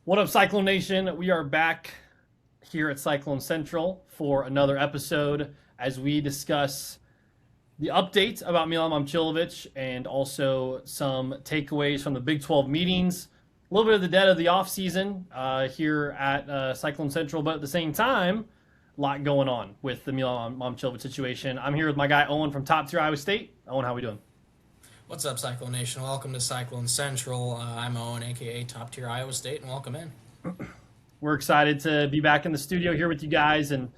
What up, Cyclone Nation? We are back here at Cyclone Central for another episode as we discuss the update about Milan Momcilovic and also some takeaways from the Big 12 meetings. A little bit of the dead of the offseason here at Cyclone Central, but at the same time, a lot going on with the Milan Momcilovic situation. I'm here with my guy Owen from Top Tier Iowa State. Owen, how we doing? What's up, Cyclone Nation? Welcome to Cyclone Central. I'm Owen, aka Top Tier Iowa State, and welcome in. We're excited to be back in the studio here with you guys and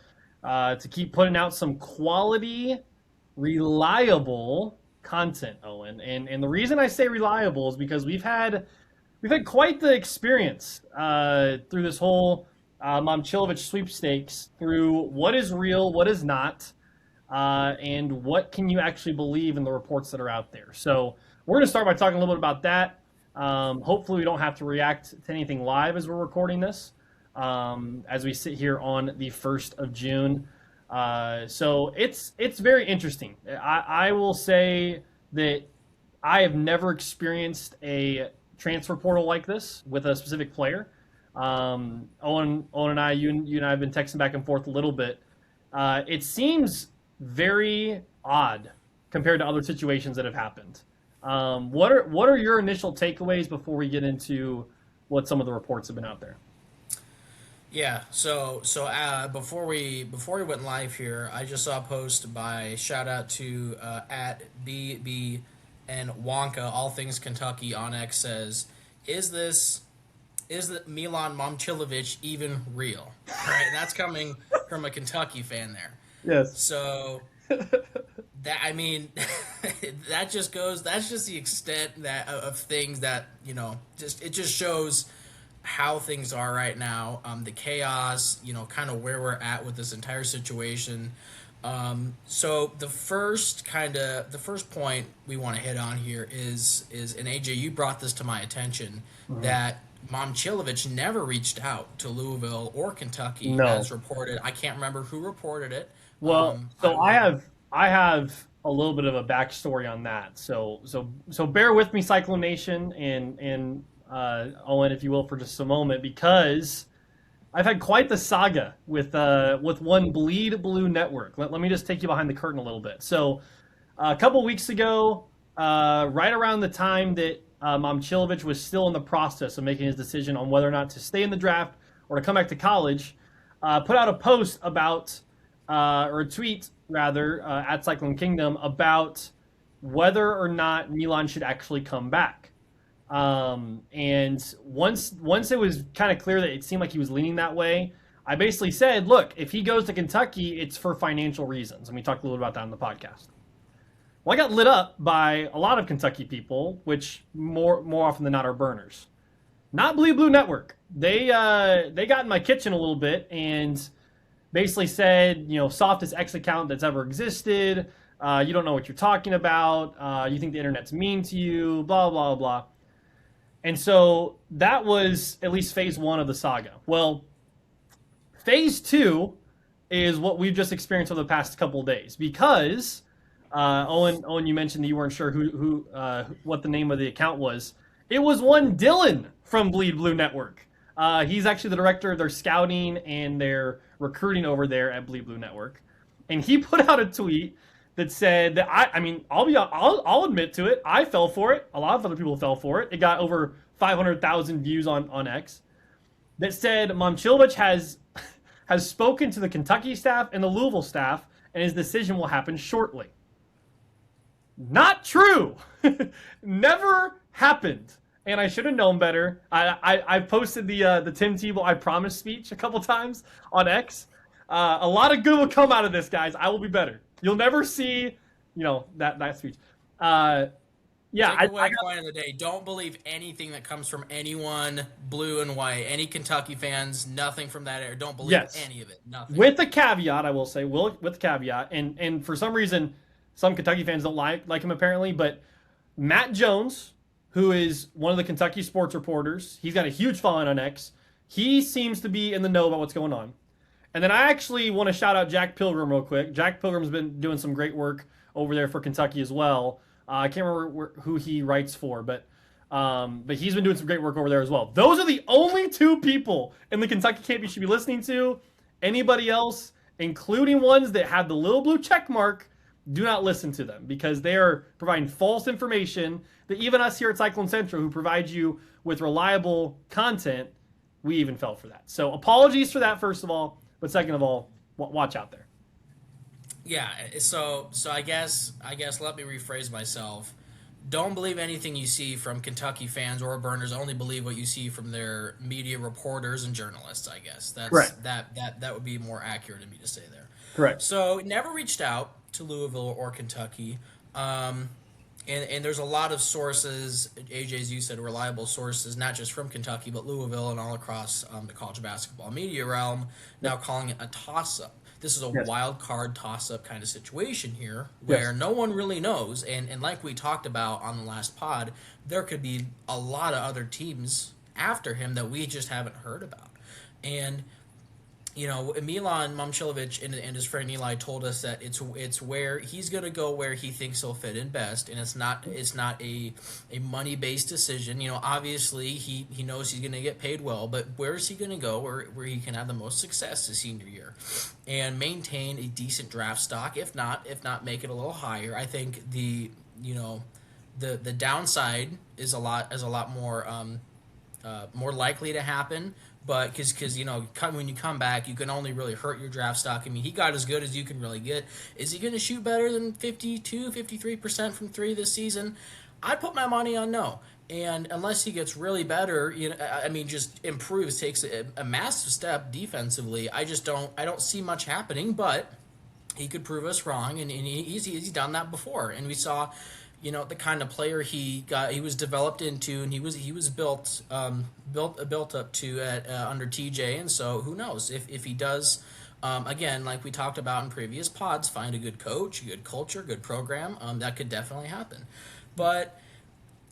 to keep putting out some quality, reliable content, Owen. And the reason I say reliable is because we've had quite the experience through this whole Momcilovic sweepstakes through what is real, what is not, and what can you actually believe in the reports that are out there. So we're going to start by talking a little bit about that. Hopefully we don't have to react to anything live as we're recording this as we sit here on the 1st of June. So it's very interesting. I will say that I have never experienced a transfer portal like this with a specific player. Owen and I, you and I have been texting back and forth a little bit. It seems very odd compared to other situations that have happened. What are your initial takeaways before we get into what some of the reports have been out there? Yeah, so before we went live here, I just saw a post by shout out to at BB and Wonka, all things Kentucky on X says, is the Milan Momcilovic even real? Right, and that's coming from a Kentucky fan there. Yes. So that I mean, that's just the extent of things that it just shows how things are right now, the chaos, kind of where we're at with this entire situation. So the first point we want to hit on here is and AJ, you brought this to my attention, that Momcilovic never reached out to Louisville or Kentucky No. as reported. I can't remember who reported it. Well, so I have a little bit of a backstory on that. So bear with me, Cyclone Nation, and Owen, if you will, for just a moment, because I've had quite the saga with one Bleed Blue Network. Let me just take you behind the curtain a little bit. So a couple weeks ago, right around the time that Momcilovic was still in the process of making his decision on whether or not to stay in the draft or to come back to college, put out a post about, or a tweet rather, at Cyclone Kingdom about whether or not Milan should actually come back. And once it was kind of clear that it seemed like he was leaning that way, I basically said, look, if he goes to Kentucky, it's for financial reasons. And we talked a little bit about that on the podcast. Well, I got lit up by a lot of Kentucky people, which more often than not are burners. Not Bleed Blue Network. They got in my kitchen a little bit and basically said, softest X account that's ever existed. You don't know what you're talking about. You think the internet's mean to you, blah, blah, blah. And so that was at least phase one of the saga. Well, phase two is what we've just experienced over the past couple of days because Owen, you mentioned that you weren't sure who what the name of the account was. It was one Dylan from Bleed Blue Network. He's actually the director of their scouting and their recruiting over there at Bleed Blue Network, and he put out a tweet that said that I'll admit to it. I fell for it. A lot of other people fell for it. It got over 500,000 views on X. That said Momcilovic has spoken to the Kentucky staff and the Louisville staff, and his decision will happen shortly. Not true. Never happened. And I should have known better. I posted the Tim Tebow I Promise speech a couple times on X. A lot of good will come out of this, guys. I will be better. You'll never see, that speech. Takeaway point of the day: don't believe anything that comes from anyone blue and white. Any Kentucky fans, nothing from that area. Don't believe any of it. Nothing. With a caveat, I will say, with a caveat, and for some reason, some Kentucky fans don't like him apparently, but Matt Jones, who is one of the Kentucky sports reporters, he's got a huge following on X. He seems to be in the know about what's going on. And then I actually want to shout out Jack Pilgrim real quick. Jack Pilgrim's been doing some great work over there for Kentucky as well. I can't remember who he writes for, but But he's been doing some great work over there as well. Those are the only two people in the Kentucky camp you should be listening to. Anybody else, including ones that have the little blue check mark, do not listen to them because they are providing false information that even us here at Cyclone Central, who provide you with reliable content, we even fell for that. So apologies for that, first of all. But second of all, watch out there. Yeah, so I guess let me rephrase myself. Don't believe anything you see from Kentucky fans or burners. Only believe what you see from their media reporters and journalists. I guess Correct. that would be more accurate of me to say there. Correct. So never reached out to Louisville or Kentucky. And there's a lot of sources, AJ, as you said, reliable sources, not just from Kentucky, but Louisville and all across the college basketball media realm, now calling it a toss-up. This is a Yes. wild card toss-up kind of situation here where Yes. no one really knows. And like we talked about on the last pod, there could be a lot of other teams after him that we just haven't heard about. And Milan Momcilovic and his friend Eli told us that it's where he's going to go where he thinks he'll fit in best, and it's not a money based decision. Obviously he knows he's going to get paid well, but where is he going to go where he can have the most success his senior year, and maintain a decent draft stock, if not make it a little higher. I think the downside is a lot more likely to happen. But because when you come back, you can only really hurt your draft stock. I mean, he got as good as you can really get. Is he going to shoot better than 53% from three this season? I'd put my money on no. And unless he gets really better, just improves, takes a massive step defensively, I don't see much happening. But he could prove us wrong, and he's done that before. And we saw the kind of player he was developed into, and he was built up to at under TJ. And so who knows if he does, again, like we talked about in previous pods, find a good coach, good culture, good program, that could definitely happen. But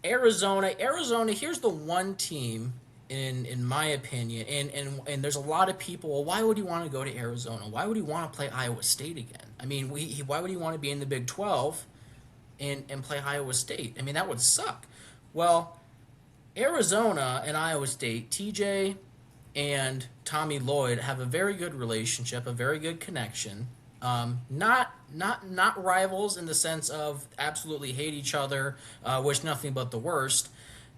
Arizona, here's the one team in my opinion, and there's a lot of people. Well, why would he want to go to Arizona? Why would he want to play Iowa State again? I mean, why would he want to be in the Big 12? And play Iowa State? I mean, that would suck. Well, Arizona and Iowa State, TJ and Tommy Lloyd have a very good relationship, a very good connection. Not rivals in the sense of absolutely hate each other, wish nothing but the worst.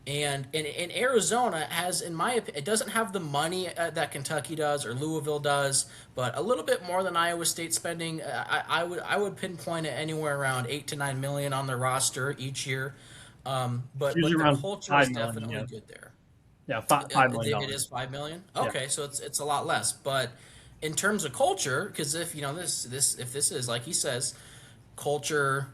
And Arizona has, in my opinion, it doesn't have the money that Kentucky does or Louisville does, but a little bit more than Iowa State spending. I would pinpoint it anywhere around $8 to $9 million on their roster each year. But the culture is definitely good there. Yeah, $5 million. It is $5 million. Okay, yeah. So it's a lot less. But in terms of culture, because if this is like he says, culture.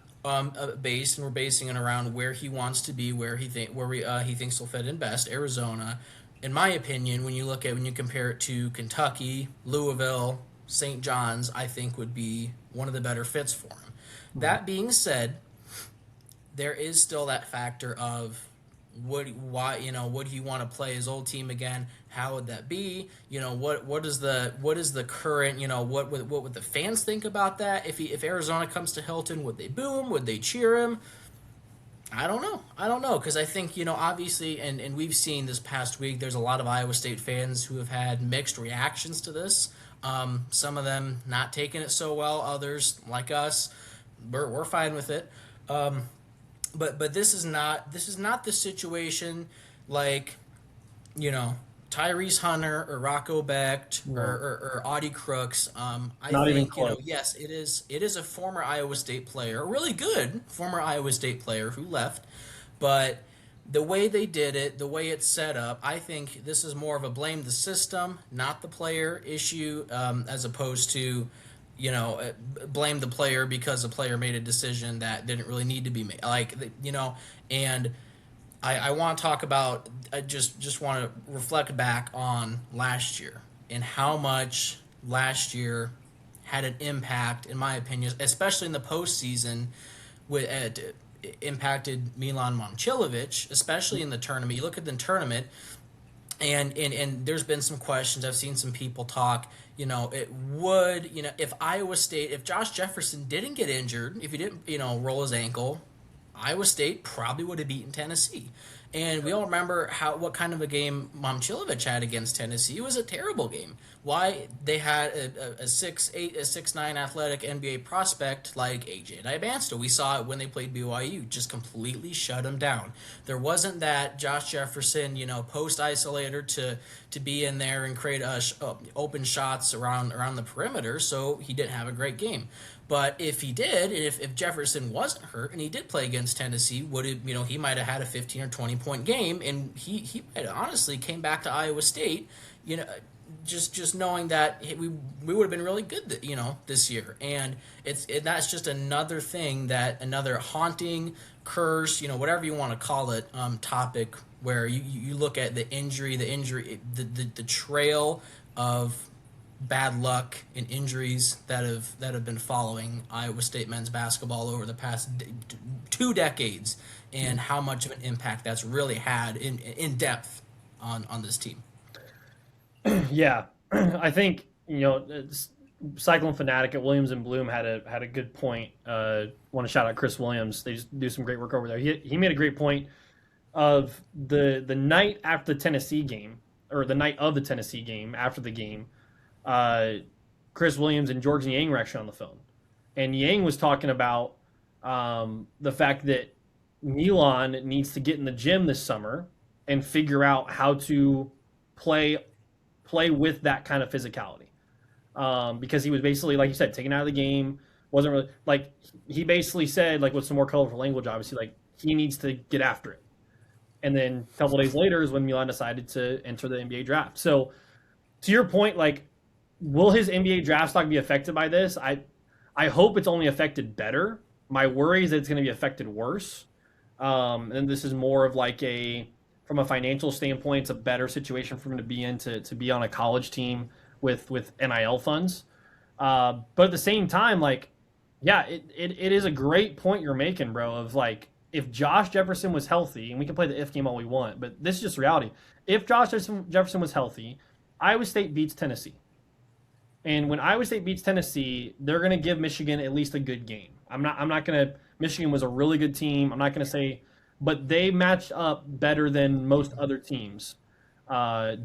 Based, and we're basing it around where he wants to be, where he thinks he'll fit in best. Arizona, in my opinion, when you compare it to Kentucky, Louisville, St. John's, I think would be one of the better fits for him. Mm-hmm. That being said, there is still that factor of would he want to play his old team again? How would that be? What is the current? What would the fans think about that? If Arizona comes to Hilton, would they boo him? Would they cheer him? I don't know because I think obviously, and we've seen this past week. There's a lot of Iowa State fans who have had mixed reactions to this. Some of them not taking it so well. Others, like us, we're fine with it. But this is not the situation like Tyrese Hunter or Rocco Becht or Audie Crooks. I think yes, it is a former Iowa State player, a really good former Iowa State player who left, but the way they did it, the way it's set up, I think this is more of a blame the system, not the player issue, as opposed to blame the player because the player made a decision that didn't really need to be made. And I want to talk about, I just want to reflect back on last year and how much last year had an impact, in my opinion, especially in the postseason, impacted Milan Momcilovic, especially in the tournament. You look at the tournament, and there's been some questions. I've seen some people talk, it would, if Iowa State, if Josh Jefferson didn't get injured, if he didn't, roll his ankle, Iowa State probably would have beaten Tennessee. And we all remember what kind of a game Momcilovic had against Tennessee. It was a terrible game. Why? They had a 6'8", a 6'9" athletic NBA prospect like AJ Dibansto. We saw it when they played BYU, just completely shut him down. There wasn't that Josh Jefferson, post isolator to be in there and create open shots around the perimeter. So he didn't have a great game. But if he did, and if Jefferson wasn't hurt and he did play against Tennessee, would it, he might have had a 15 or 20 point game, and he might have honestly came back to Iowa State, you know, just knowing that we would have been really good, this year. And that's just another thing, that another haunting curse, whatever you want to call it, topic where you look at the injury, the trail of bad luck and injuries that have been following Iowa State men's basketball over the past 2 decades, and how much of an impact that's really had in depth on this team. Yeah, I think Cyclone fanatic at Williams and Bloom had a good point. Want to shout out Chris Williams. They just do some great work over there. He made a great point of the night after the Tennessee game, or the night of the Tennessee game, after the game. Chris Williams and George Yang were actually on the phone, and Yang was talking about the fact that Milan needs to get in the gym this summer and figure out how to play with that kind of physicality, because he was basically, like you said, taken out of the game. Wasn't really, like, he basically said, like, with some more colorful language, obviously, like, he needs to get after it. And then a couple days later is when Milan decided to enter the NBA draft. So to your point, like, will his NBA draft stock be affected by this? I hope it's only affected better. My worry is that it's going to be affected worse. And this is more of like from a financial standpoint, it's a better situation for him to be in, to be on a college team with NIL funds. But at the same time, like, yeah, it is a great point you're making, bro, of like, if Josh Jefferson was healthy, and we can play the if game all we want, but this is just reality. If Josh Jefferson was healthy, Iowa State beats Tennessee. And when Iowa State beats Tennessee, they're going to give Michigan at least a good game. I'm not going to. Michigan was a really good team. I'm not going to say, but they matched up better than most other teams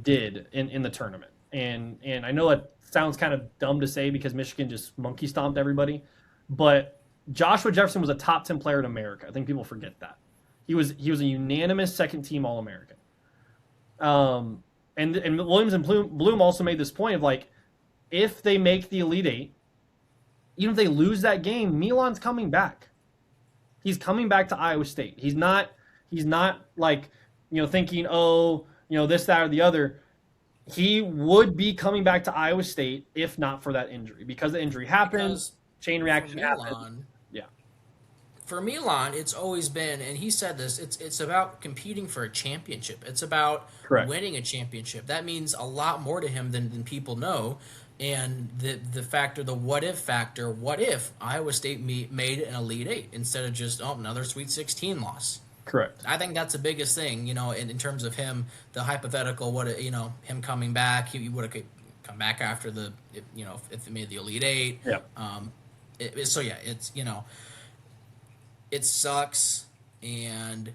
did in the tournament. And I know that sounds kind of dumb to say because Michigan just monkey stomped everybody, but Joshua Jefferson was a top 10 player in America. I think people forget that. He was a unanimous second team All American. And Williams and Bloom also made this point of like, if they make the Elite Eight, even if they lose that game, Milan's coming back. He's coming back to Iowa State. He's not like, thinking, this, that, or the other. He would be coming back to Iowa State if not for that injury. Because the injury happens, chain reaction happens. Yeah. For Milan, it's always been, and he said this, it's about competing for a championship. It's about winning a championship. That means a lot more to him than people know. And the factor, the what if factor, what if Iowa State made an Elite Eight instead of just another Sweet 16 loss? Correct. I think that's the biggest thing, in terms of him, the hypothetical, him coming back. He would have come back after if they made the Elite Eight. Yeah. It sucks, and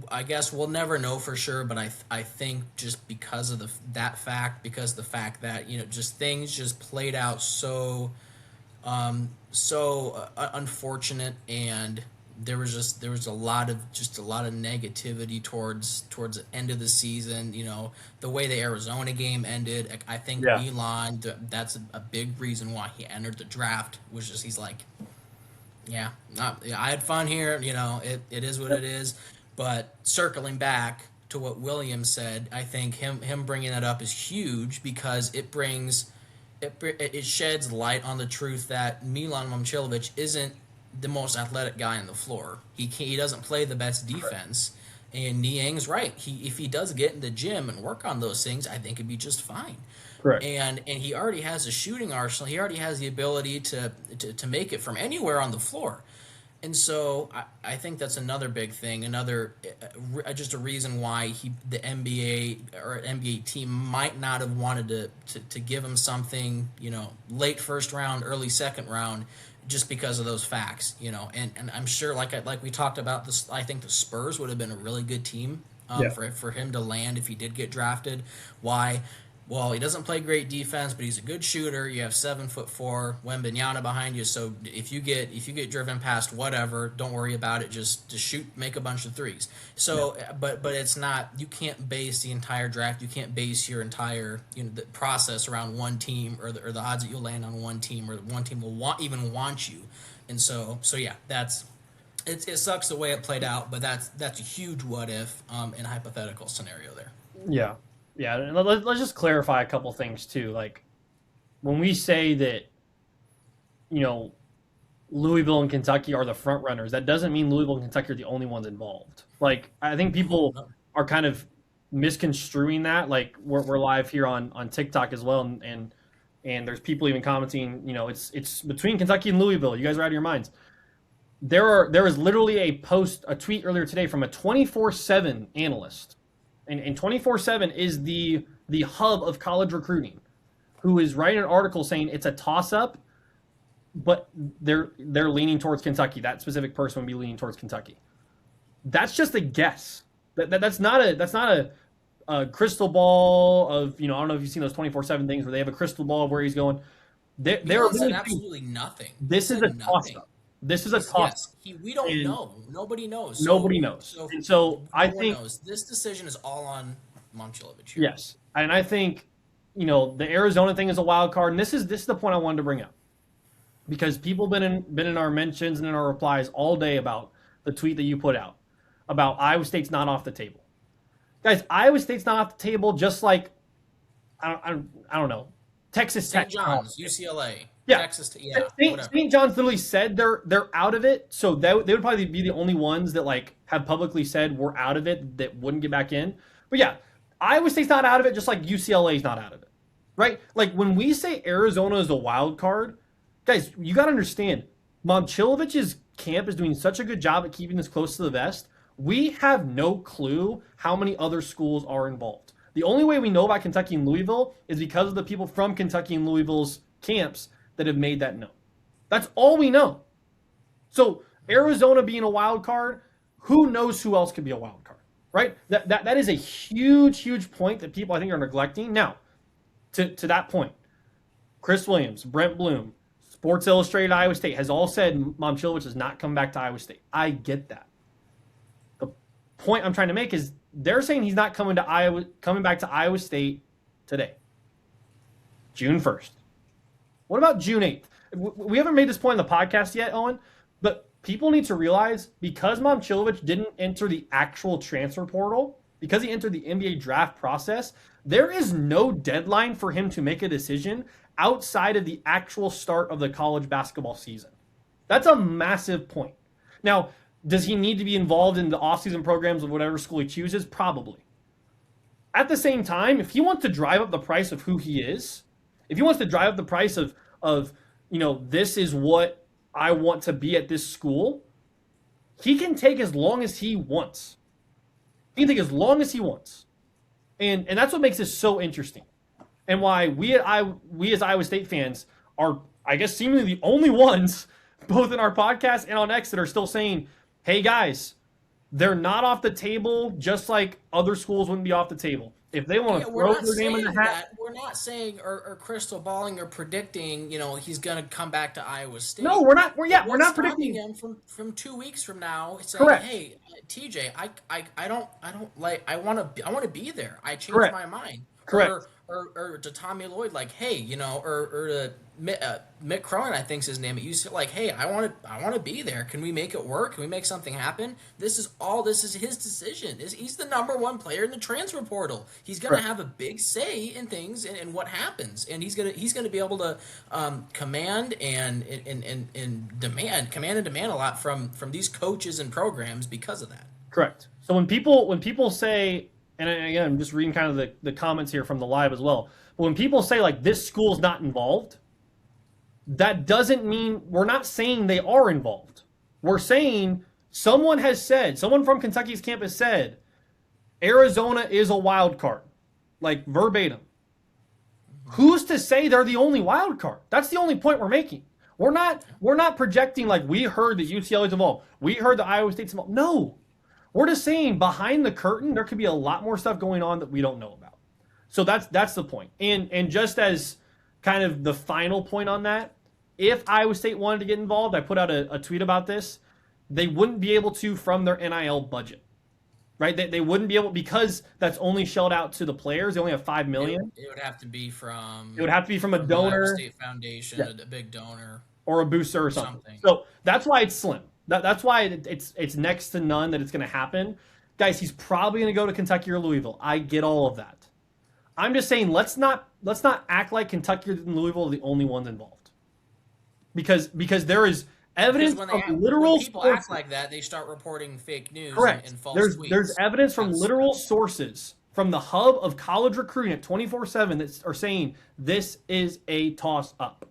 I guess we'll never know for sure, but I think just because of the fact that just things just played out so unfortunate, and there was a lot of negativity towards the end of the season. The way the Arizona game ended, I think Milan, that's a big reason why he entered the draft, was just he's like, I had fun here. It is what it is. But circling back to what Williams said, I think him bringing that up is huge because it sheds light on the truth that Milan Momcilovic isn't the most athletic guy on the floor. He doesn't play the best defense, and Niang's right. If he does get in the gym and work on those things, I think it'd be just fine. Correct. And he already has a shooting arsenal. He already has the ability to make it from anywhere on the floor. And so I think that's another big thing, just a reason why the NBA team might not have wanted to give him something, late first round, early second round, just because of those facts, And I'm sure, like we talked about this, I think the Spurs would have been a really good team Yeah. for him to land if he did get drafted. Why? Well, he doesn't play great defense, but he's a good shooter. You have 7'4" Wembanyama behind you, so if you get driven past whatever, don't worry about it. Just shoot, make a bunch of threes. So, but it's not. You can't base the entire draft. You can't base your entire the process around one team or the odds that you'll land on one team or one team will even want you. And so yeah, it sucks the way it played out, but that's a huge what if in a hypothetical scenario there. Yeah. Yeah. And let's just clarify a couple things too. Like when we say that, Louisville and Kentucky are the front runners, that doesn't mean Louisville and Kentucky are the only ones involved. Like I think people are kind of misconstruing that. Like we're live here on TikTok as well, and there's people even commenting, it's between Kentucky and Louisville. You guys are out of your minds. There is literally a tweet earlier today from a 24/7 analyst, and 24/7 is the hub of college recruiting, who is writing an article saying it's a toss up, but they're leaning towards Kentucky. That specific person would be leaning towards Kentucky. That's just a guess. That's not a crystal ball of I don't know if you've seen those 24/7 things where they have a crystal ball of where he's going. They're said absolutely nothing. This is a toss up. This is a toss. Yes, we don't know. Nobody knows. Nobody knows. So I think this decision is all on Momcilovic here. Yes, and I think the Arizona thing is a wild card, and this is the point I wanted to bring up because people been in our mentions and in our replies all day about the tweet that you put out about Iowa State's not off the table. Guys, Iowa State's not off the table. Just like I don't know, Texas St. Tech, John's, UCLA. Yeah, Texas, yeah. St. John's literally said they're out of it, so they would probably be the only ones that like have publicly said we're out of it that wouldn't get back in. But yeah, Iowa State's not out of it, just like UCLA's not out of it, right? Like when we say Arizona is a wild card, guys, you got to understand, Momcilovic's camp is doing such a good job at keeping this close to the vest. We have no clue how many other schools are involved. The only way we know about Kentucky and Louisville is because of the people from Kentucky and Louisville's camps that have made that known. That's all we know. So Arizona being a wild card, who knows who else could be a wild card, right? That is a huge point that people I think are neglecting. Now, to that point, Chris Williams, Brent Bloom, Sports Illustrated Iowa State has all said Momcilovic is not coming back to Iowa State. I get that. The point I'm trying to make is they're saying he's not coming back to Iowa State today, June 1st. What about June 8th? We haven't made this point in the podcast yet, Owen, but people need to realize because Momcilovic didn't enter the actual transfer portal, because he entered the NBA draft process, there is no deadline for him to make a decision outside of the actual start of the college basketball season. That's a massive point. Now, does he need to be involved in the offseason programs of whatever school he chooses? Probably. At the same time, if he wants to drive up the price of who he is, if he wants to drive up the price of this is what I want to be at this school, he can take as long as he wants. He can take as long as he wants. And that's what makes this so interesting. And why we as Iowa State fans are, I guess, seemingly the only ones, both in our podcast and on X, that are still saying, hey guys, they're not off the table, just like other schools wouldn't be off the table. If they want to throw their name in the hat. We're not saying or crystal balling or predicting, he's going to come back to Iowa State. No, we're not. We're not predicting him from 2 weeks from now. Saying, correct. Hey, TJ, I want to be there. I changed correct. my mind. Correct. Or to Tommy Lloyd, like, hey, or to Mick Cronin, I think's his name. It used to like, hey, I want to be there. Can we make it work? Can we make something happen? This is his decision. He's the number one player in the transfer portal. He's gonna have a big say in things and what happens, and he's gonna be able to command and demand a lot from these coaches and programs because of that. Correct. So when people say, and again, I'm just reading kind of the comments here from the live as well. But when people say like this school's not involved, that doesn't mean we're not saying they are involved. We're saying someone from Kentucky's campus said, Arizona is a wild card, like verbatim. Who's to say they're the only wild card? That's the only point we're making. We're not projecting like we heard that UCLA is involved. We heard that Iowa State's involved. No. We're just saying behind the curtain, there could be a lot more stuff going on that we don't know about. So that's the point. And just as kind of the final point on that, if Iowa State wanted to get involved, I put out a tweet about this. They wouldn't be able to from their NIL budget, right? They wouldn't be able because that's only shelled out to the players. They only have 5 million. It would have to be from It would have to be from a the Iowa donor, State Foundation, yeah, a big donor, or a booster or or something. something. So that's why it's slim. That's why it's next to none that it's going to happen. Guys, he's probably going to go to Kentucky or Louisville. I get all of that. I'm just saying let's not act like Kentucky and Louisville are the only ones involved. Because there is evidence Because from when literal people sources. act like that, they start reporting fake news Correct. and false There's tweets. evidence from That's literal sources from the hub of college recruiting at 24/7 that are saying this is a toss up.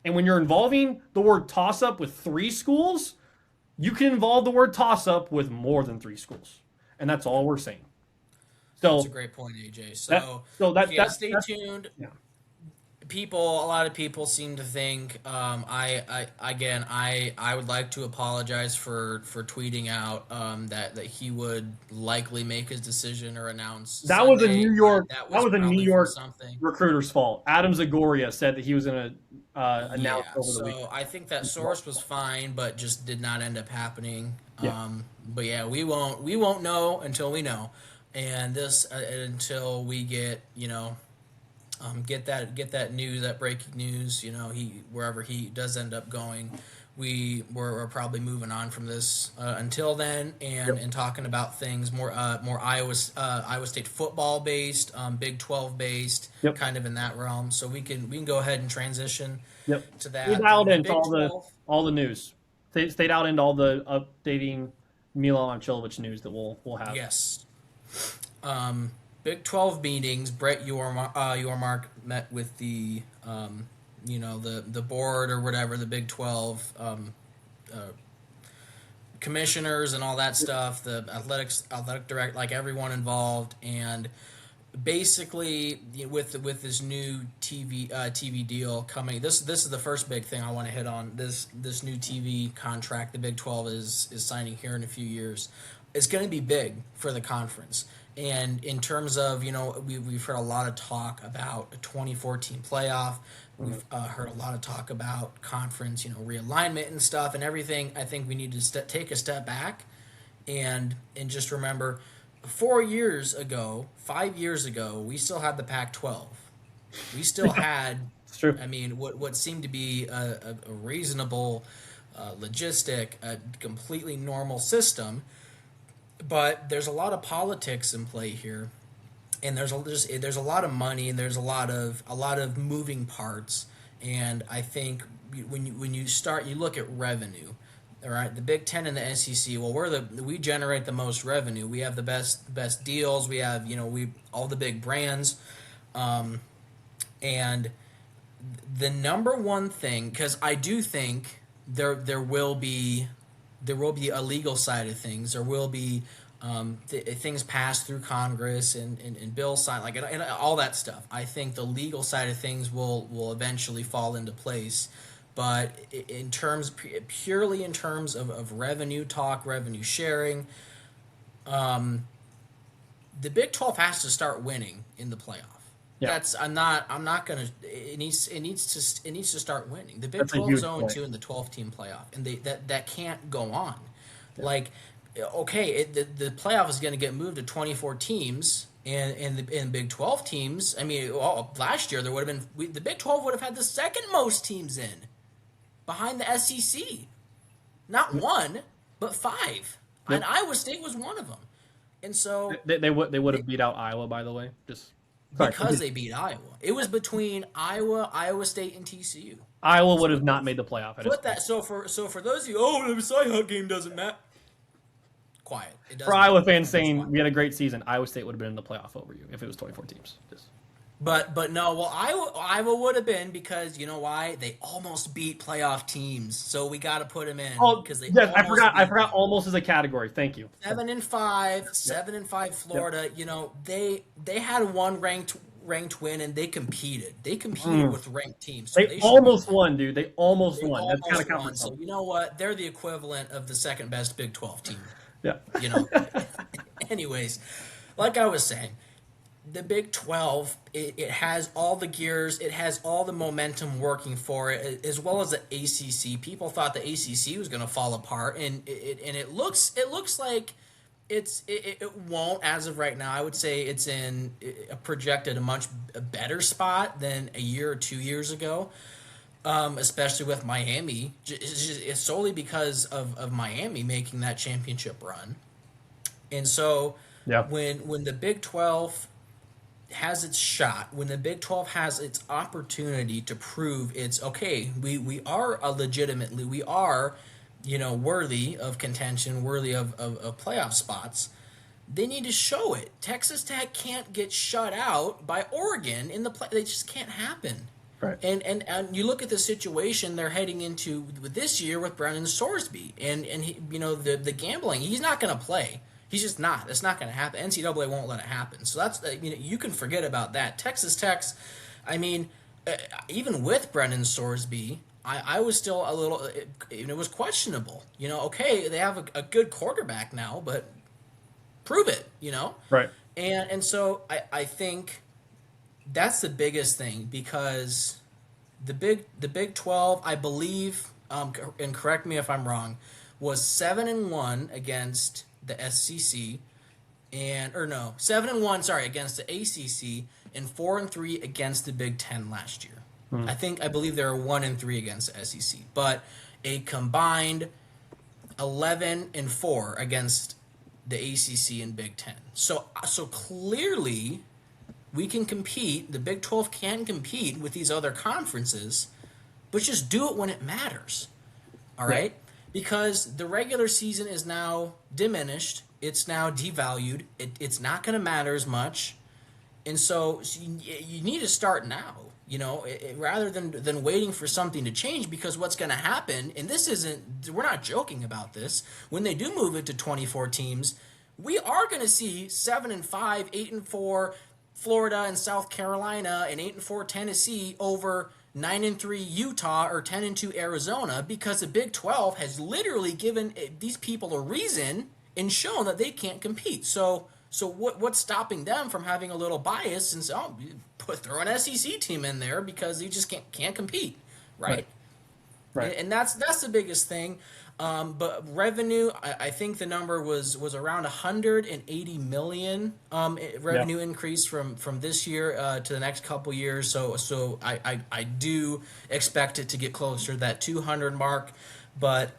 And when you're involving the word toss up with 3 schools, you can involve the word toss up with more than 3 schools. And that's all we're saying. So That's a great point, AJ. that Yeah, that's stay tuned. yeah. A lot of people seem to think. I would like to apologize for tweeting out that he would likely make his decision or announce. That was a Sunday. New York. That That was a New probably from York something. recruiter's fault. Adam Zagoria said that he was going to announce Yeah, over the so weekend. I think that source was fine, but just did not end up happening. Yeah. But yeah, we won't know until we know, and until we get get that news, that breaking news. Wherever he does end up going, we're probably moving on from this until then, and talking about things more Iowa State football based, Big 12 based, Yep. kind of in that realm. So we can go ahead and transition Yep. to that. Stay dialed The into Big all 12, the news. Stay dialed into all the updating Milan Momcilovic news that we'll have. yes. Big 12 meetings. Brett Yormark met with the the board or whatever, the Big 12 commissioners and all that stuff, the athletic director, like everyone involved, and basically with this new TV deal coming. This is the first big thing I want to hit on. This new TV contract the Big 12 is signing here in a few years. It's going to be big for the conference. And in terms of, we've heard a lot of talk about a 2014 playoff. We've heard a lot of talk about conference, realignment and stuff and everything. I think we need to take a step back and just remember 5 years ago, we still had the Pac-12. We still had, It's true. I mean, what seemed to be a reasonable, logistic, a completely normal system. But there's a lot of politics in play here, and there's a lot of money, and there's a lot of moving parts. And I think when you look at revenue, all right, the Big Ten and the SEC. Well, we generate the most revenue. We have the best deals. We have all the big brands, and the number one thing, because I do think there will be a legal side of things. There will be things passed through Congress and bills signed, and all that stuff. I think the legal side of things will eventually fall into place. But purely in terms of revenue talk, revenue sharing, the Big 12 has to start winning in the playoff. Yeah. I'm not gonna. It needs to start winning. The Big That's a 12 is huge 0-2 in the 12-team playoff, and that can't go on. Yeah. The playoff is going to get moved to 24 teams, and Big 12 teams. I mean, last year there would have been the Big 12 would have had the second most teams in, behind the SEC, not one but 5, and Iowa State was one of them, and so They would have beat out Iowa, by the way. Because they beat Iowa. It was between Iowa State, and TCU. Iowa would have not made the playoff. Put that. So for those of you, the Cy-Hawk game doesn't matter. Quiet. For Iowa fans saying we had a great season, Iowa State would have been in the playoff over you if it was 24 teams. But no, well, Iowa would have been, because you know why? They almost beat playoff teams, so we got to put them in. Because I forgot almost as a category. Thank you. 7-5 Florida. Yep. They had one ranked win, and they competed. They competed with ranked teams. So they almost won, dude. They almost won. That's kind of won. So you know what? They're the equivalent of the second best Big 12 team. Yeah. You know. Anyways, like I was saying, the Big 12, it has all the gears, it has all the momentum working for it, as well as the ACC. People thought the ACC was going to fall apart, and it looks like it won't as of right now. I would say it's in a projected a much better spot than a year or 2 years ago, especially with Miami. It's solely because of Miami making that championship run, and so Yeah. when the Big 12 has its shot, when the Big 12 has its opportunity to prove it's okay, we are a legitimately, we are, worthy of contention, worthy of playoff spots, they need to show it. Texas Tech can't get shut out by Oregon in the play. They just can't happen. Right. And you look at the situation they're heading into with this year with Brennan Sorsby and he, the gambling. He's not going to play. He's just not. That's not going to happen. NCAA won't let it happen. So that's you can forget about that. Texas Tech's, I mean, even with Brennan Sorsby, I was still a little. It was questionable. Okay, they have a good quarterback now, but prove it. Right. And so I think that's the biggest thing because the Big 12, I believe, and correct me if I'm wrong, was 7-1 against the SEC, or no, 7-1, sorry, against the ACC, and 4-3 against the Big Ten last year. I believe they were 1-3 against the SEC, but a combined 11-4 against the ACC and Big Ten. So clearly, we can compete. The Big 12 can compete with these other conferences, but just do it when it matters. All right? Because the regular season is now diminished. It's now devalued. It's not going to matter as much. And so you need to start now, rather than waiting for something to change, because what's going to happen, and we're not joking about this, when they do move it to 24 teams, we are going to see 7-5, 8-4 Florida and South Carolina and 8-4 Tennessee over 9-3 Utah or 10-2 Arizona, because the Big 12 has literally given these people a reason and shown that they can't compete. So what's stopping them from having a little bias and say, throw an SEC team in there because they just can't compete, right? Right. And that's the biggest thing. But revenue, I think the number was around 180 million revenue increase from this year to the next couple years. So I do expect it to get closer to that 200 mark, but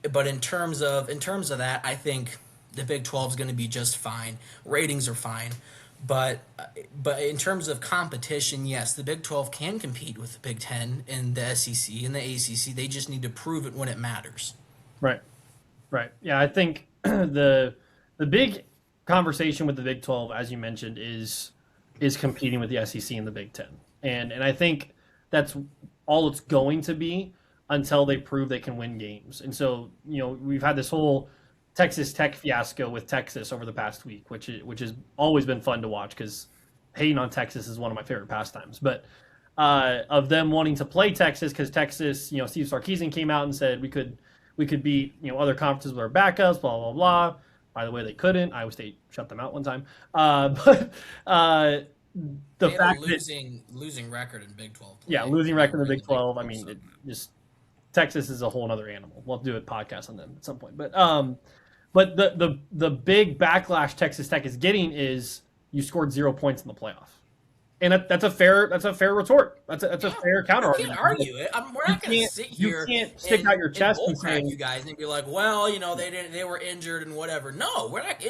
in terms of that, I think the Big 12 is going to be just fine. Ratings are fine. But in terms of competition, yes, the Big 12 can compete with the Big 10 and the SEC and the ACC. They just need to prove it when it matters. Right. Right. Yeah, I think the big conversation with the Big 12, as you mentioned, is competing with the SEC and the Big 10. And I think that's all it's going to be until they prove they can win games. And so, we've had this whole Texas Tech fiasco with Texas over the past week, which has always been fun to watch because hating on Texas is one of my favorite pastimes. But of them wanting to play Texas because Texas, Steve Sarkisian came out and said we could beat other conferences with our backups, blah blah blah. By the way, they couldn't. Iowa State shut them out one time. But the fact losing record in Big 12 play. Yeah, losing record in the Big 12. I mean, Texas is a whole other animal. We'll have to do a podcast on them at some point. But the big backlash Texas Tech is getting is you scored 0 points in the playoff, and that's a fair retort. That's a fair counter argument. You can't argue it. We're not going to sit here. You can't stick out your chest and say you guys and be like, well, they were injured and whatever. No, we're not.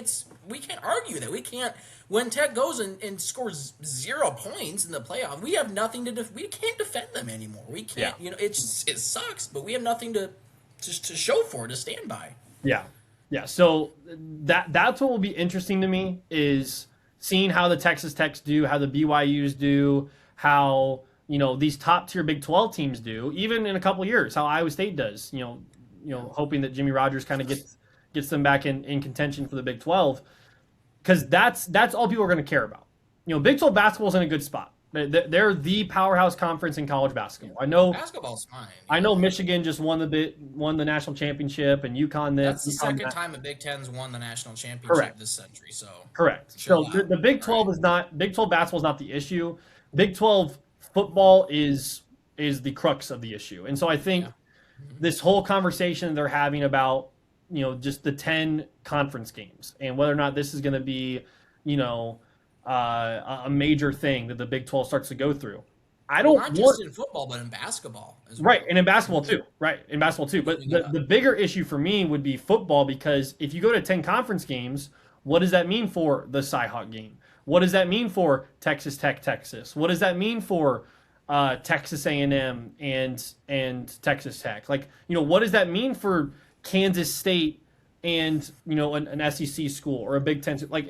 We can't argue that. We can't. When Tech goes and scores 0 points in the playoff, we have nothing to. We can't defend them anymore. We can't. Yeah. It sucks, but we have nothing to show for, to stand by. Yeah. Yeah, so that's what will be interesting to me is seeing how the Texas Techs do, how the BYUs do, how these top tier Big 12 teams do, even in a couple years, how Iowa State does. Hoping that Jimmy Rogers kind of gets them back in contention for the Big 12, because that's all people are going to care about. Big 12 basketball is in a good spot. They're the powerhouse conference in college Yeah. basketball. I know. Basketball's fine. I Yeah, know I mean, Michigan just won the national championship, and UConn this, that's the UConn second that. time the Big Ten's won the national championship Correct. this century. So Correct. chill So out. the Big All right. 12 is not Big 12 basketball is not the issue. Big 12 football is the crux of the issue. And so I think Yeah. Mhm. this whole conversation they're having about, just the 10 conference games and whether or not this is going to be, you know, a major thing that the Big 12 starts to go through. I Well, don't not just want. in football, but in basketball as Right, well. and in basketball Moving, too. Right, in basketball too. But moving it the up. bigger issue for me would be football because if you go to 10 conference games, what does that mean for the Cyhawk game? What does that mean for Texas Tech, Texas? What does that mean for Texas A&M and Texas Tech? Like, what does that mean for Kansas State and an SEC school or a Big Ten? Like,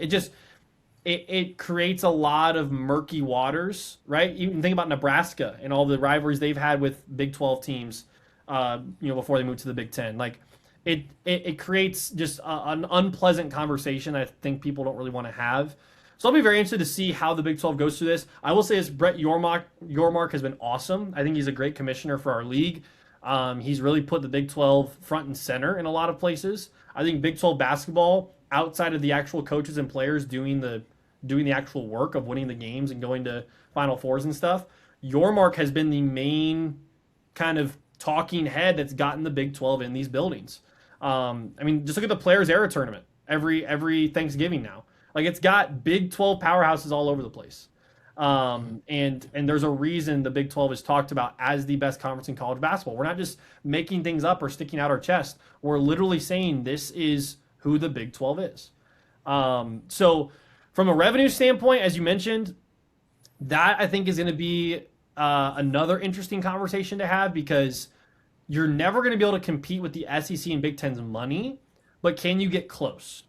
it creates a lot of murky waters, right? You can think about Nebraska and all the rivalries they've had with Big 12 teams, before they moved to the Big 10. Like, it creates just an unpleasant conversation I think people don't really want to have. So I'll be very interested to see how the Big 12 goes through this. I will say this, Brett Yormark has been awesome. I think he's a great commissioner for our league. He's really put the Big 12 front and center in a lot of places. I think Big 12 basketball, outside of the actual coaches and players doing the actual work of winning the games and going to Final Fours and stuff, Yormark has been the main kind of talking head that's gotten the Big 12 in these buildings. I mean, just look at the Players Era tournament every Thanksgiving now. Like, it's got Big 12 powerhouses all over the place. And there's a reason the Big 12 is talked about as the best conference in college basketball. We're not just making things up or sticking out our chest. We're literally saying this is who the Big 12 is. So from a revenue standpoint, as you mentioned, that I think is going to be another interesting conversation to have because you're never going to be able to compete with the SEC and Big Ten's money, but can you get close?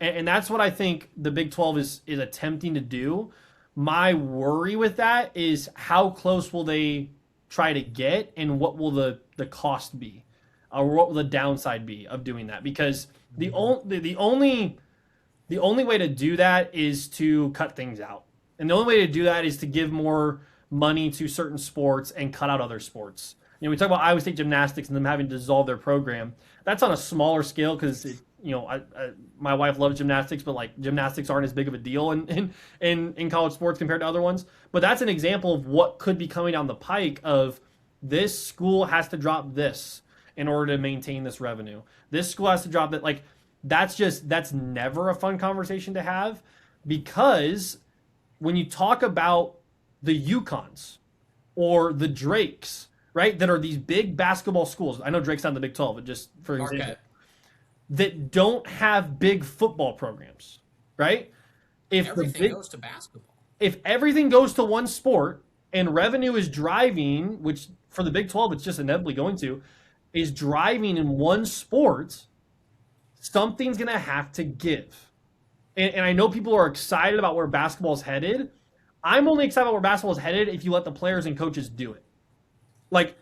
And that's what I think the Big 12 is attempting to do. My worry with that is how close will they try to get, and what will the cost be, or what will the downside be of doing that? Because the only way to do that is to cut things out. And the only way to do that is to give more money to certain sports and cut out other sports. We talk about Iowa State gymnastics and them having to dissolve their program. That's on a smaller scale because my wife loves gymnastics, but like gymnastics aren't as big of a deal in college sports compared to other ones. But that's an example of what could be coming down the pike of this school has to drop this in order to maintain this revenue. This school has to drop that. Like, that's never a fun conversation to have because when you talk about the UConns or the Drakes, right, that are these big basketball schools. I know Drake's not in the Big 12, but just for example, Marquette. that don't have big football programs, right? If the Everything big goes to basketball. if everything goes to one sport and revenue is driving, which for the Big 12 it's just inevitably going to, is driving in one sport, something's going to have to give. And I know people are excited about where basketball is headed. I'm only excited about where basketball is headed if you let the players and coaches do it. Like,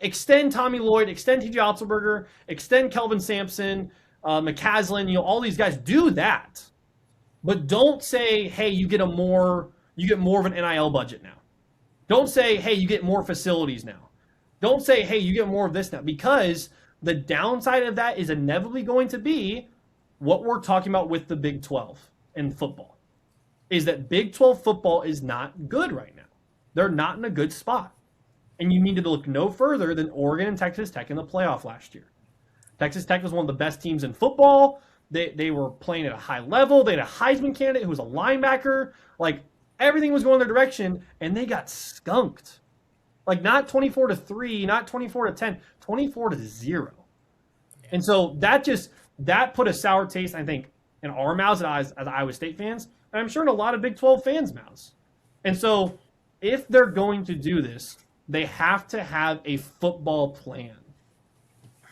extend Tommy Lloyd, extend TJ Otzelberger, extend Kelvin Sampson, McCaslin, all these guys do that. But don't say, hey, you get more of an NIL budget now. Don't say, hey, you get more facilities now. Don't say, hey, you get more of this now, because the downside of that is inevitably going to be what we're talking about with the Big 12 in football, is that Big 12 football is not good right now. They're not in a good spot. And you need to look no further than Oregon and Texas Tech in the playoff last year. Texas Tech was one of the best teams in football. They were playing at a high level. They had a Heisman candidate who was a linebacker. Like, everything was going their direction, and they got skunked. Like, not 24-3, not 24-10, 24-0. And so that put a sour taste, I think, in our mouths as Iowa State fans, and I'm sure in a lot of Big 12 fans' mouths. And so if they're going to do this, they have to have a football plan,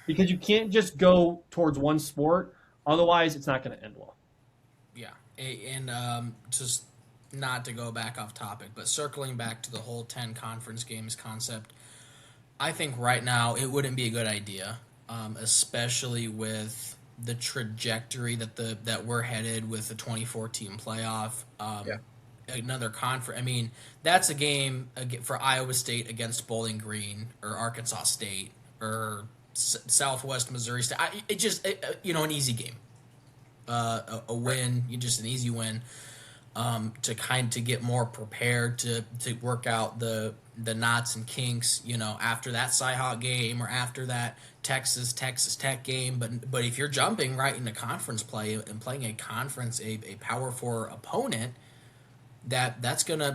because you can't just go towards one sport. Otherwise, it's not going to end well. Yeah, and just not to go back off topic, but circling back to the whole 10 conference games concept, I think right now it wouldn't be a good idea, especially with the trajectory that we're headed with the 2014 playoff. Yeah. another conference. I mean, that's a game for Iowa State against Bowling Green or Arkansas State or Southwest Missouri State. An easy game, a Right. win. You just an easy win. To get more prepared to work out the knots and kinks, after that Cyhawk game or after that Texas Tech game. But if you're jumping right into conference play and playing a conference, a Power Four opponent, that's gonna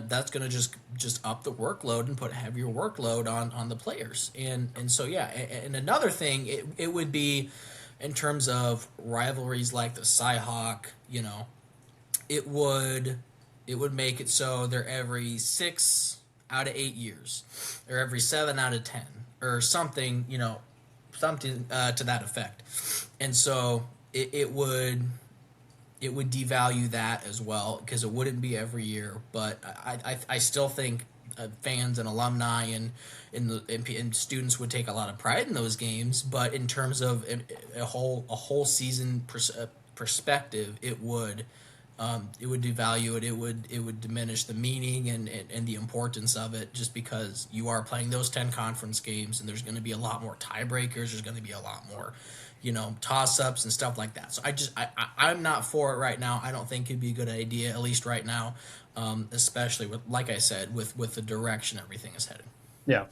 just up the workload and put heavier workload on the players. And so yeah, and another thing, it would be in terms of rivalries like the Cyhawk, it would it would make it so they're every 6 out of 8 years, or every 7 out of 10, or something, something to that effect. And so it would devalue that as well, because it wouldn't be every year. But I still think fans and alumni and students would take a lot of pride in those games. But in terms of a whole season perspective, it would devalue it. It would diminish the meaning and the importance of it, just because you are playing those 10 conference games, and there's going to be a lot more tiebreakers. There's going to be a lot more, toss ups and stuff like that. So I'm not for it right now. I don't think it'd be a good idea, at least right now, especially with, like I said, with the direction everything is headed. Yeah.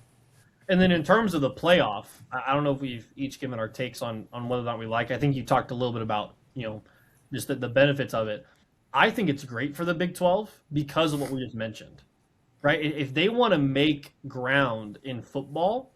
And then in terms of the playoff, I don't know if we've each given our takes on whether or not we like. I think you talked a little bit about, just the benefits of it. I think it's great for the Big 12 because of what we just mentioned, right? If they want to make ground in football,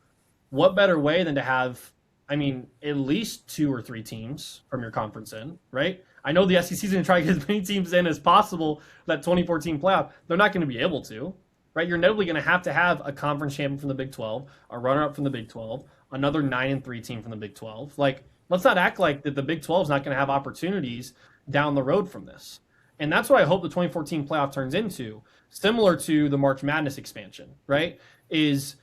what better way than to have, I mean, at least two or three teams from your conference in, right? I know the SEC is going to try to get as many teams in as possible for that 2014 playoff. They're not going to be able to, right? You're inevitably going to have a conference champion from the Big 12, a runner-up from the Big 12, another 9-3 team from the Big 12. Like, let's not act like that the Big 12 is not going to have opportunities down the road from this. And that's what I hope the 2014 playoff turns into, similar to the March Madness expansion, right? Is,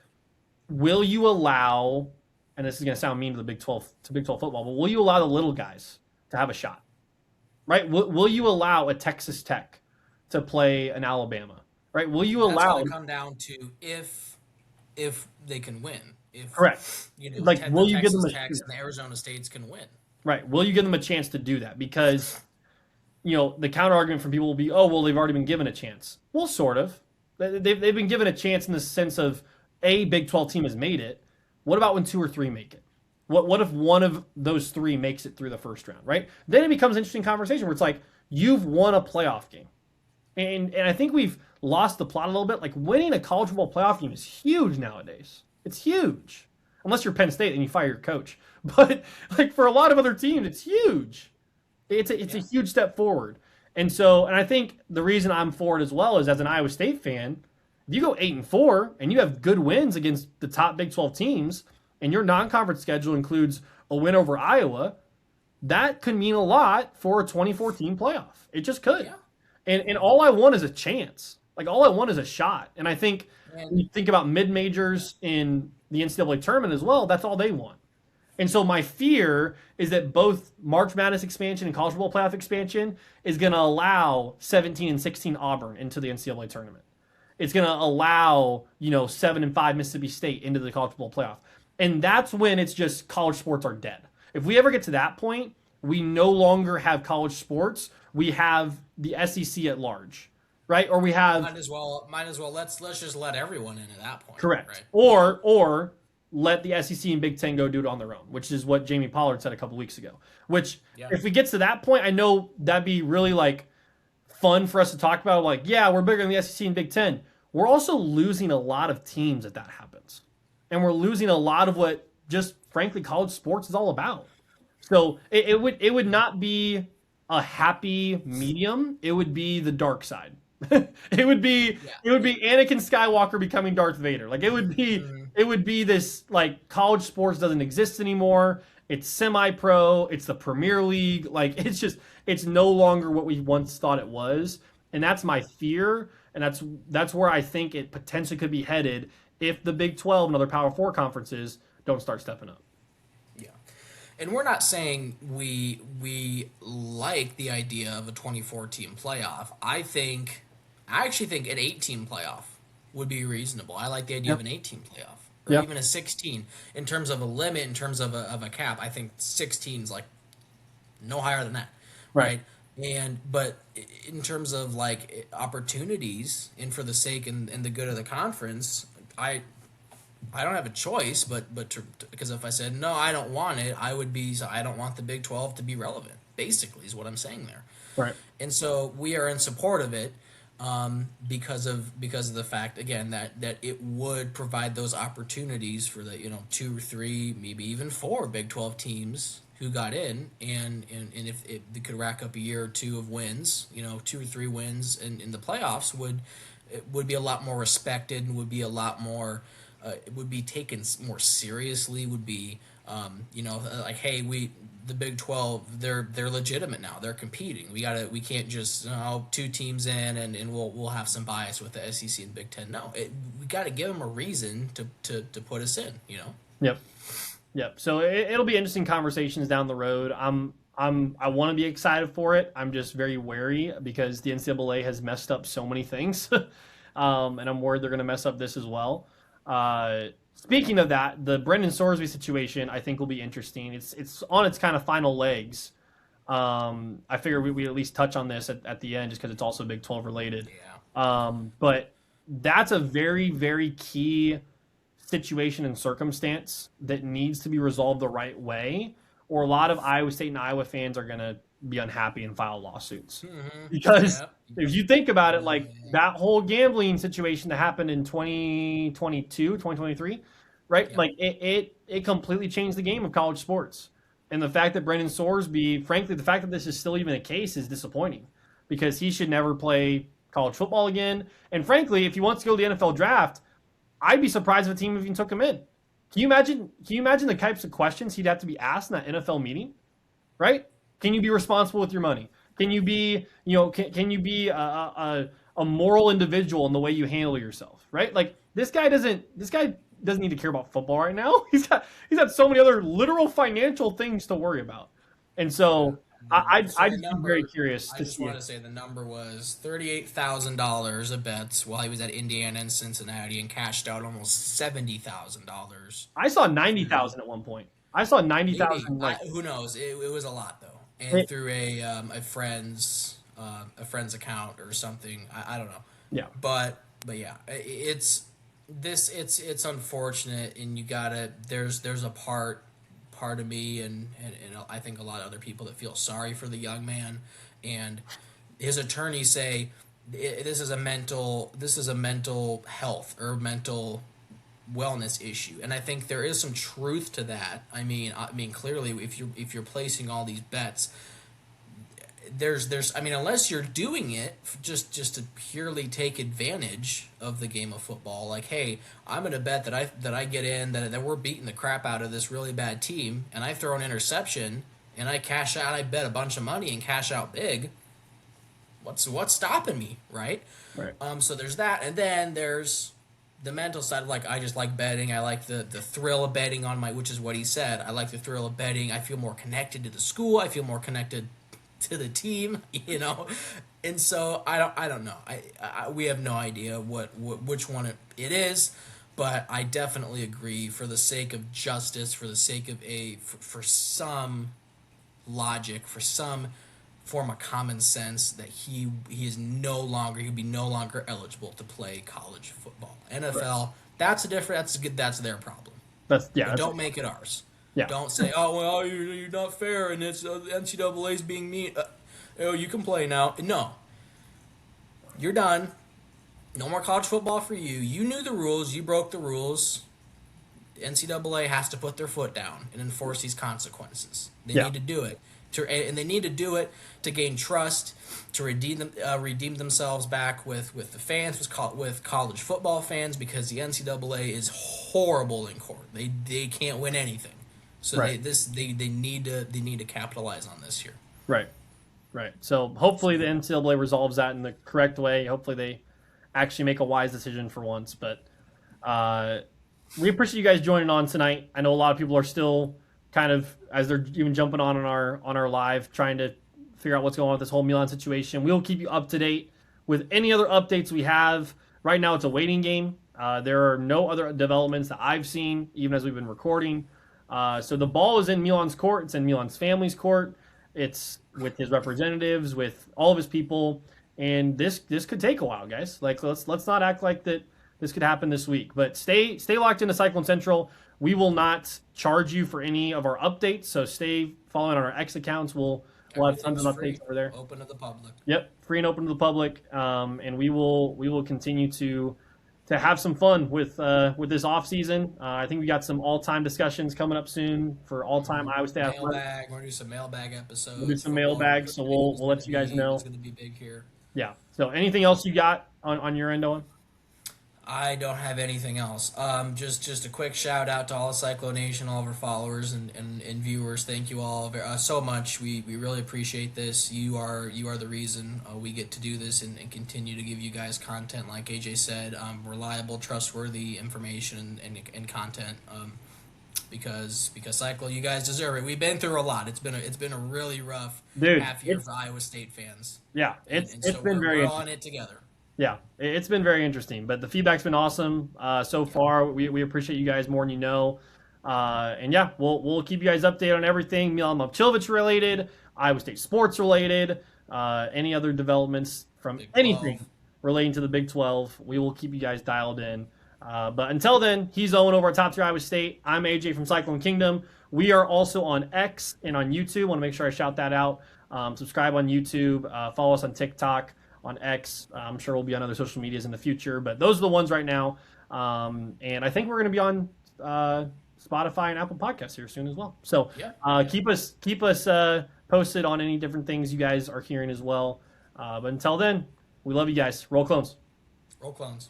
will you allow, and this is going to sound mean to the Big 12 football, but will you allow the little guys to have a shot, right? Will you allow a Texas Tech to play an Alabama, right? Will you That's going allow, to come down to if they can win. If correct, like, The will you give them Texas a, Techs and the Arizona States can win. right? Will you give them a chance to do that? Because the counter argument from people will be, oh, well, they've already been given a chance. Well, sort of. They've been given a chance in the sense of a Big 12 team has made it. What about when two or three make it? What if one of those three makes it through the first round, right? Then it becomes an interesting conversation where it's like, you've won a playoff game. And I think we've lost the plot a little bit. Like, winning a college football playoff game is huge nowadays. It's huge. Unless you're Penn State and you fire your coach. But like, for a lot of other teams, it's huge. It's a Yeah. huge step forward. And I think the reason I'm for it as well is, as an Iowa State fan, if you go 8-4 and you have good wins against the top Big 12 teams, and your non-conference schedule includes a win over Iowa, that could mean a lot for a 2014 playoff. It just could. Yeah. And all I want is a chance. Like, all I want is a shot. And I think when And you think about mid majors in the NCAA tournament as well, that's all they want. And so my fear is that both March Madness expansion and college football playoff expansion is going to allow 17 and 16 Auburn into the NCAA tournament. It's going to allow, 7-5 Mississippi State into the college football playoff. And that's when it's just college sports are dead. If we ever get to that point, we no longer have college sports. We have the SEC at large, right? Or we have, might as well let's just let everyone in at that point, correct. right? Or let the SEC and Big Ten go do it on their own, which is what Jamie Pollard said a couple weeks ago. Which, Yeah. if we get to that point, I know that'd be really, like, fun for us to talk about. Like, yeah, we're bigger than the SEC and Big Ten. We're also losing a lot of teams if that happens, and we're losing a lot of what, just frankly, college sports is all about. So it would not be a happy medium. It would be the dark side. it would be Yeah. it would be Anakin Skywalker becoming Darth Vader. Like, it would be this, like, college sports doesn't exist anymore. It's semi-pro. It's the Premier League. Like, it's no longer what we once thought it was, and that's my fear. And that's where I think it potentially could be headed if the Big 12 and other Power Four conferences don't start stepping up. Yeah. And we're not saying we like the idea of a 2014 playoff. I actually think an 18 playoff would be reasonable. I like the idea of Yep. an 18 playoff or Yep. even a 16 in terms of a limit, in terms of a cap. I think 16 is like no higher than that, Right. right? But in terms of like opportunities and for the sake and the good of the conference, I don't have a choice, because if I said no, I don't want it, I don't want the Big 12 to be relevant. Basically, is what I'm saying there. Right. And so we are in support of it, because of the fact again that it would provide those opportunities for the 2 or 3, maybe even 4 Big 12 teams who got in, and if they could rack up a year or two of wins, 2 or 3 wins in the playoffs would be a lot more respected and would be a lot more it would be taken more seriously. Would be like, hey, the Big 12, they're legitimate now. They're competing. We can't just 2 teams in and we'll have some bias with the SEC and Big 10. No, we got to give them a reason to put us in. Yep. Yep. So it'll be interesting conversations down the road. I want to be excited for it. I'm just very wary because the NCAA has messed up so many things, and I'm worried they're going to mess up this as well. Speaking of that, the Brendan Sorsby situation I think will be interesting. It's on its kind of final legs. I figure we at least touch on this at the end just because it's also Big 12 related. Yeah. But that's a very, very key situation and circumstance that needs to be resolved the right way, or a lot of Iowa State and Iowa fans are going to be unhappy and file lawsuits. Because Yep. if you think about it, like that whole gambling situation that happened in 2022, 2023, right? Yep. Like it completely changed the game of college sports. And the fact that Brendan Sorsby, frankly, the fact that this is still even a case is disappointing because he should never play college football again. And frankly, if he wants to go to the NFL draft, I'd be surprised if a team even took him in. Can you imagine? Can you imagine the types of questions he'd have to be asked in that NFL meeting? Right? Can you be responsible with your money? Can you be, can you be a moral individual in the way you handle yourself? Right? Like this guy doesn't need to care about football right now. He's got so many other literal financial things to worry about, and so I'd just be very curious I to just see want it. to say the number was $38,000 of bets while he was at Indiana and Cincinnati and cashed out almost $70,000. I saw 90,000 at one point. I saw 90,000 like Who knows? It was a lot though, and it, through a friend's account or something. I don't know, yeah. but yeah, it's unfortunate, and you gotta there's a part of me and I think a lot of other people that feel sorry for the young man, and his attorneys say this is a mental health or mental wellness issue, and I think there is some truth to that. I mean clearly if you're placing all these bets, there's unless you're doing it just to purely take advantage of the game of football, like, hey, I'm gonna bet that I get in that we're beating the crap out of this really bad team, and I throw an interception and I cash out, I bet a bunch of money and cash out big. What's stopping me, right? Right. So there's that, and then there's the mental side of, like, I just like betting. I like the thrill of betting which is what he said. I like the thrill of betting. I feel more connected to the school. I feel more connected to the team, and so I don't know. We have no idea which one it is, but I definitely agree, for the sake of justice, for the sake of for some logic, for some form of common sense, that he'd be no longer eligible to play college football. NFL, that's their problem. But don't make it ours. Yeah. Don't say, "Oh, well, you're not fair," and it's NCAA's being mean. You can play now. No, you're done. No more college football for you. You knew the rules. You broke the rules. The NCAA has to put their foot down and enforce these consequences. They need to do it, and they need to do it to gain trust, to redeem themselves back with the fans, with college football fans, because the NCAA is horrible in court. They can't win anything. So Right. they need to capitalize on this here. Right. Right. So hopefully the NCAA resolves that in the correct way. Hopefully they actually make a wise decision for once. But we appreciate you guys joining on tonight. I know a lot of people are still kind of, as they're even jumping on our live, trying to figure out what's going on with this whole Milan situation. We'll keep you up to date with any other updates we have. Right now, it's a waiting game. There are no other developments that I've seen, even as we've been recording. So the ball is in Milan's court. It's in Milan's family's court. It's with his representatives, with all of his people, and this could take a while, guys. Like let's not act like that this could happen this week. But stay locked into Cyclone Central. We will not charge you for any of our updates, so stay following on our X accounts. We'll have tons of updates over there. Open to the public. Yep, free and open to the public, and we will continue to have some fun with this off season. I think we got some all time discussions coming up soon for all time Iowa State athletics. Mailbag. We're gonna do some mailbag episodes. We'll do some mailbag, so we'll let you guys know. It's gonna be big here. Yeah. So anything else you got on your end, Owen? I don't have anything else. Just a quick shout out to all of Cyclone Nation, all of our followers and viewers. Thank you all so much. We really appreciate this. You are the reason we get to do this and continue to give you guys content. Like AJ said, reliable, trustworthy information and content. Because Cyclone, you guys deserve it. We've been through a lot. It's been a really rough half year for Iowa State fans. Yeah, it's been very. We're on it together. Yeah, it's been very interesting, but the feedback's been awesome so far. We appreciate you guys more than you know, and yeah, we'll keep you guys updated on everything Milan Momcilovic related, Iowa State sports related, any other developments from anything relating to the Big 12. We will keep you guys dialed in. But until then, he's Owen over at Top Tier Iowa State. I'm AJ from Cyclone Kingdom. We are also on X and on YouTube. Want to make sure I shout that out. Subscribe on YouTube. Follow us on TikTok. On X. I'm sure we'll be on other social medias in the future, but those are the ones right now. And I think we're going to be on Spotify and Apple Podcasts here soon as well. So keep us posted on any different things you guys are hearing as well. But until then, we love you guys. Roll clones. Roll clones.